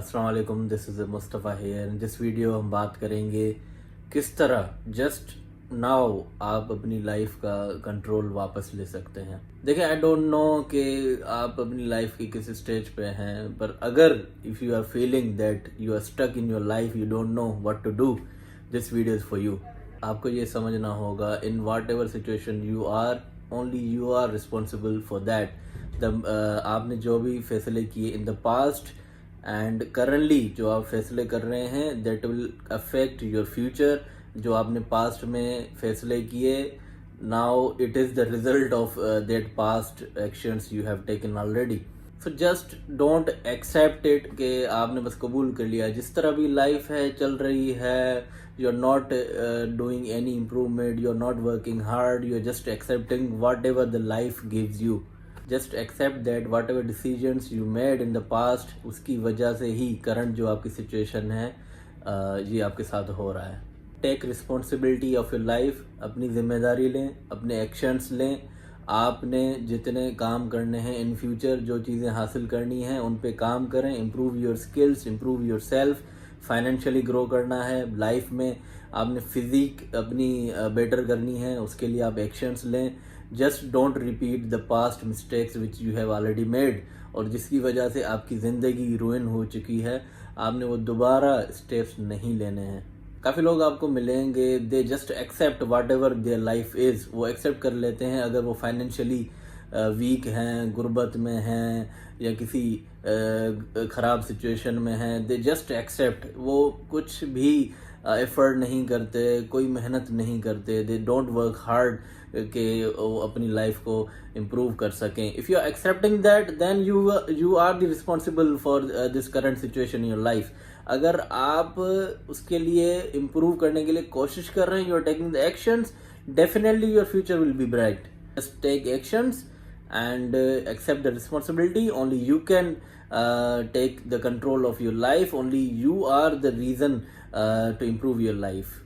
अस्सलाम वालेकुम, this is Mustafa here. In this video हम बात करेंगे किस तरह जस्ट नाउ आप अपनी लाइफ का कंट्रोल वापस ले सकते हैं। देखिए, आई डोंट नो कि आप अपनी लाइफ की किस स्टेज पे हैं, पर अगर if you are feeling that you are stuck in your life, you don't know what to do, this video is for you. आपको ये समझना होगा, in whatever situation you are, only you are responsible for that. आपने जो भी फैसले किए in the past and currently जो आप फैसले कर रहे हैं, that will affect your future. जो आपने पास्ट में फैसले किए, now it is the result of that past actions you have taken already. So just don't accept it कि आपने बस कबूल कर लिया जिस तरह भी लाइफ है चल रही है। You are not doing any improvement, you are not working hard, you are just accepting whatever the life gives you. Just accept that whatever decisions you made in the past, उसकी वजह से ही current जो आपकी situation है ये आपके साथ हो रहा है। Take responsibility of your life, अपनी जिम्मेदारी लें, अपने एक्शंस लें। आपने जितने काम करने हैं इन फ्यूचर, जो चीज़ें हासिल करनी हैं उन पे काम करें। Improve your skills, improve your self. Financially grow करना है लाइफ में, आपने फिजिक अपनी बेटर करनी है, उसके लिए आप एक्शंस लें। Just don't repeat the past mistakes which you have already made, और जिसकी वजह से आपकी ज़िंदगी रुइन हो चुकी है, आपने वो दोबारा स्टेप्स नहीं लेने हैं। काफ़ी लोग आपको मिलेंगे, they just accept whatever their life is, वो एक्सेप्ट कर लेते हैं। अगर वो फाइनेंशियली वीक हैं, गुर्बत में हैं, या किसी ख़राब सिचुएशन में हैं, दे जस्ट एक्सेप्ट। वो कुछ भी एफर्ट नहीं करते, कोई मेहनत नहीं करते, दे डोंट वर्क हार्ड कि वो अपनी लाइफ को इम्प्रूव कर सकें। If you are accepting that, then you are the responsible for this current situation in your life. अगर आप उसके लिए इम्प्रूव करने के लिए कोशिश कर रहे हैं, you are taking the actions, definitely your future will be bright. Just take actions and accept the responsibility. Only you can take the control of your life. Only you are the reason to improve your life.